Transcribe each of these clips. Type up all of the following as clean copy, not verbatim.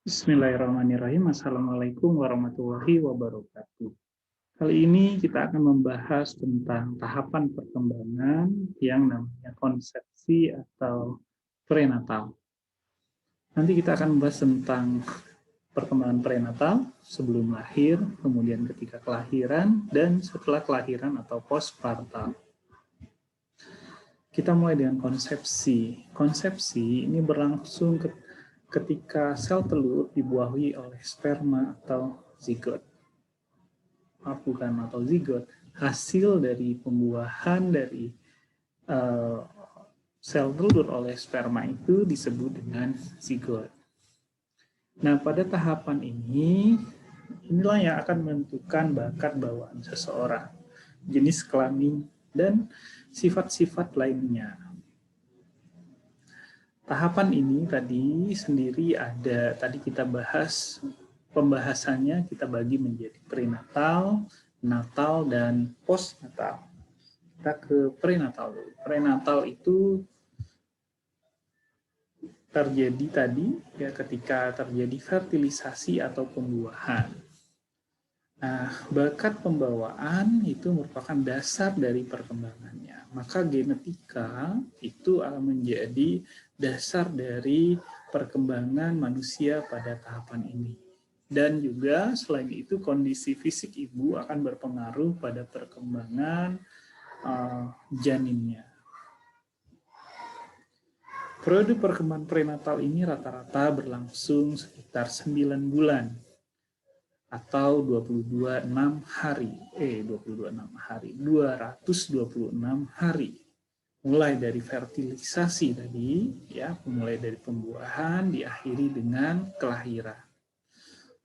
Bismillahirrahmanirrahim. Assalamualaikum warahmatullahi wabarakatuh. Kali ini kita akan membahas tentang tahapan perkembangan yang namanya konsepsi atau prenatal. Nanti kita akan membahas tentang perkembangan prenatal sebelum lahir, kemudian ketika kelahiran, dan setelah kelahiran atau postpartum. Kita mulai dengan konsepsi. Konsepsi ini berlangsung ketika sel telur dibuahi oleh sperma atau zigot. Bukan atau zigot, hasil dari pembuahan dari sel telur oleh sperma itu disebut dengan zigot. Nah, pada tahapan inilah yang akan menentukan bakat bawaan seseorang, jenis kelamin, dan sifat-sifat lainnya. Tahapan ini tadi sendiri tadi kita bahas, pembahasannya kita bagi menjadi prenatal, natal, dan postnatal. Kita ke prenatal dulu. Prenatal itu terjadi tadi ya ketika terjadi fertilisasi atau pembuahan. Nah, bakat pembawaan itu merupakan dasar dari perkembangannya. Maka genetika itu akan menjadi dasar dari perkembangan manusia pada tahapan ini. Dan juga selain itu kondisi fisik ibu akan berpengaruh pada perkembangan janinnya. Periode perkembangan prenatal ini rata-rata berlangsung sekitar 9 bulan atau 226 hari. Mulai dari fertilisasi tadi, ya, mulai dari pembuahan, diakhiri dengan kelahiran.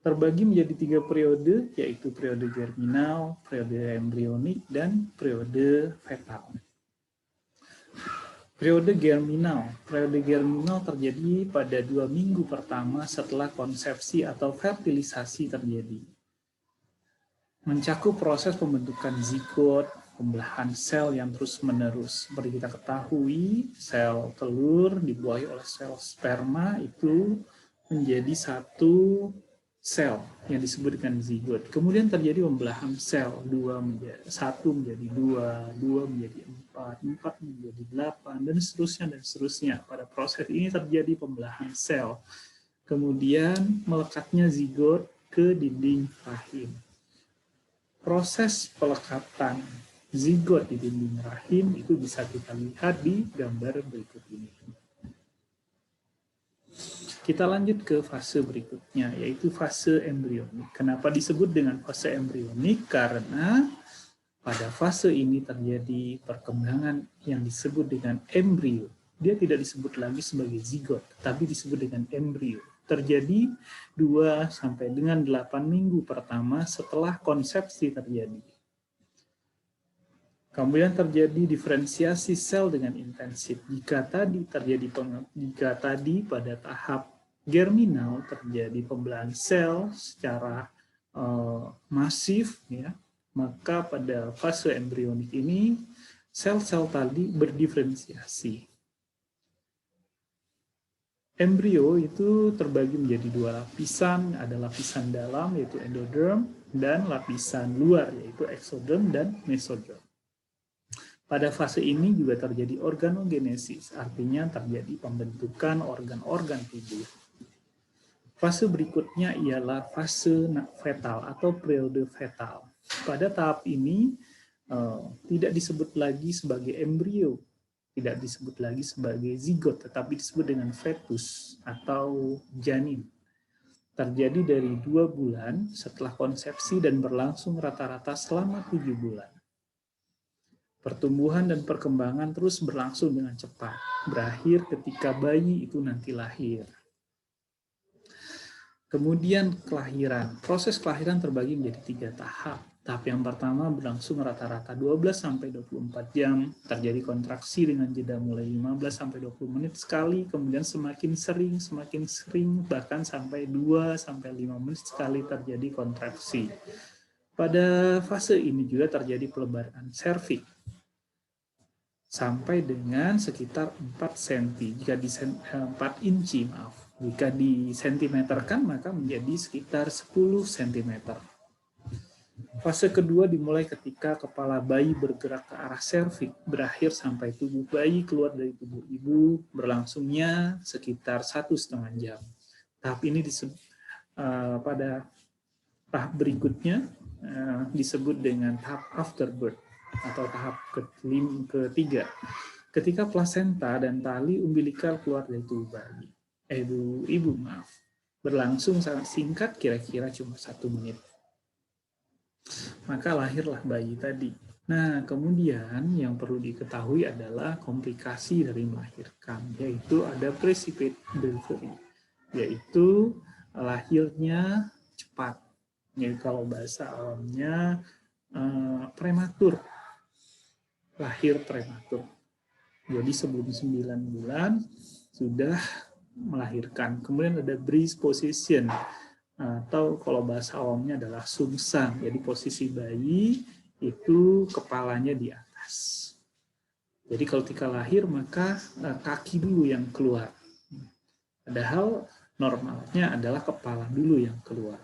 Terbagi menjadi 3 periode, yaitu periode germinal, periode embrionik, dan periode fetal. Periode germinal terjadi pada 2 minggu pertama setelah konsepsi atau fertilisasi terjadi. Mencakup proses pembentukan zigot, pembelahan sel yang terus-menerus. Seperti kita ketahui, sel telur dibuahi oleh sel sperma itu menjadi satu sel yang disebut dengan zigot. Kemudian terjadi pembelahan sel, 1 menjadi 2, 2 menjadi 4, 4 menjadi 8, dan seterusnya. Pada proses ini terjadi pembelahan sel. Kemudian melekatnya zigot ke dinding rahim. Proses pelekatan zigot di dinding rahim itu bisa kita lihat di gambar berikut ini. Kita lanjut ke fase berikutnya, yaitu fase embrionik. Kenapa disebut dengan fase embrionik? Karena pada fase ini terjadi perkembangan yang disebut dengan embrio. Dia tidak disebut lagi sebagai zigot, tapi disebut dengan embrio. Terjadi 2 sampai dengan 8 minggu pertama setelah konsepsi terjadi. Kemudian terjadi diferensiasi sel dengan intensif. Jika tadi pada tahap germinal terjadi pembelahan sel secara masif, ya, maka pada fase embrionik ini sel-sel tadi berdiferensiasi. Embrio itu terbagi menjadi 2 lapisan, ada lapisan dalam yaitu endoderm dan lapisan luar yaitu exoderm dan mesoderm. Pada fase ini juga terjadi organogenesis, artinya terjadi pembentukan organ-organ tubuh. Fase berikutnya ialah fase fetal atau periode fetal. Pada tahap ini tidak disebut lagi sebagai embrio, tidak disebut lagi sebagai zigot, tetapi disebut dengan fetus atau janin. Terjadi dari 2 bulan setelah konsepsi dan berlangsung rata-rata selama 7 bulan. Pertumbuhan dan perkembangan terus berlangsung dengan cepat, berakhir ketika bayi itu nanti lahir. Kemudian kelahiran. Proses kelahiran terbagi menjadi 3 tahap. Tahap yang pertama berlangsung rata-rata 12-24 jam, terjadi kontraksi dengan jeda mulai 15-20 menit sekali, kemudian semakin sering, bahkan sampai 2-5 menit sekali terjadi kontraksi. Pada fase ini juga terjadi pelebaran serviks sampai dengan sekitar 4 inci, Jika disentimeterkan maka menjadi sekitar 10 cm. Fase kedua dimulai ketika kepala bayi bergerak ke arah serviks, berakhir sampai tubuh bayi keluar dari tubuh ibu, berlangsungnya sekitar 1,5 jam. Tahap ini pada tahap berikutnya disebut dengan tahap afterbirth atau tahap ketiga, ketika plasenta dan tali umbilikal keluar dari tubuh bayi. Ibu, berlangsung sangat singkat, kira-kira cuma 1 menit. Maka lahirlah bayi tadi. Nah, kemudian yang perlu diketahui adalah komplikasi dari melahirkan, yaitu ada precipitate delivery, yaitu lahirnya cepat. Jadi kalau bahasa awamnya prematur, lahir prematur. Jadi sebelum 9 bulan sudah melahirkan. Kemudian ada breast position, atau kalau bahasa awamnya adalah sungsang. Jadi posisi bayi itu kepalanya di atas. Jadi kalau ketika lahir maka kaki dulu yang keluar. Padahal normalnya adalah kepala dulu yang keluar.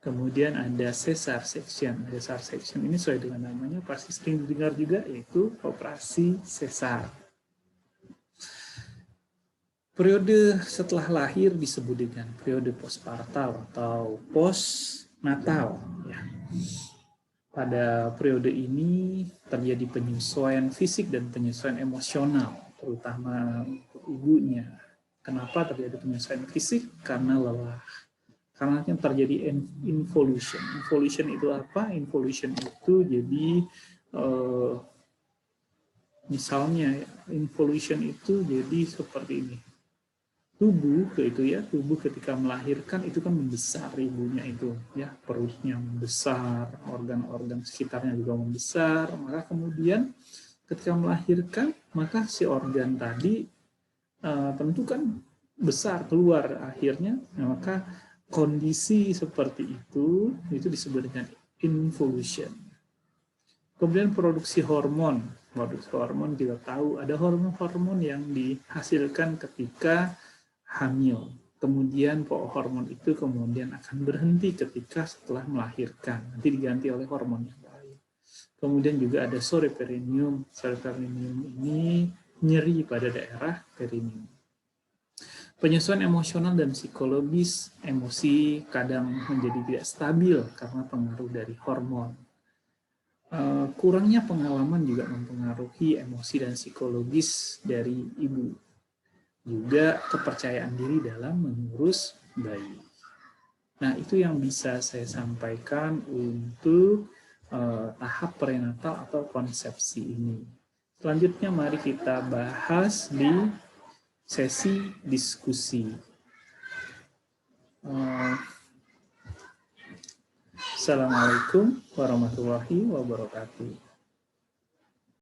Kemudian ada cesar section. Cesar section ini sesuai dengan namanya pasti sering didengar juga, yaitu operasi sesar. Periode setelah lahir disebut dengan periode postpartal atau postnatal. Ya. Pada periode ini terjadi penyesuaian fisik dan penyesuaian emosional, terutama untuk ibunya. Kenapa terjadi penyesuaian fisik? Karena lelah. Karena terjadi involution. Involution itu apa? Involution itu jadi misalnya involution itu jadi seperti ini. Tubuh ketika melahirkan itu kan membesar, ibunya itu ya, perutnya membesar, organ-organ sekitarnya juga membesar, maka kemudian ketika melahirkan maka si organ tadi tentu kan besar keluar akhirnya, maka kondisi seperti itu disebut dengan involution. Kemudian produksi hormon kita tahu ada hormon-hormon yang dihasilkan ketika hamil. Kemudian hormon itu kemudian akan berhenti ketika setelah melahirkan. Nanti diganti oleh hormon yang lain. Kemudian juga ada sore perineum. Sore perineum ini nyeri pada daerah perineum. Penyesuaian emosional dan psikologis, emosi kadang menjadi tidak stabil karena pengaruh dari hormon. Kurangnya pengalaman juga mempengaruhi emosi dan psikologis dari ibu. Juga kepercayaan diri dalam mengurus bayi. Nah, itu yang bisa saya sampaikan untuk tahap prenatal atau konsepsi ini. Selanjutnya mari kita bahas di sesi diskusi. Assalamualaikum warahmatullahi wabarakatuh.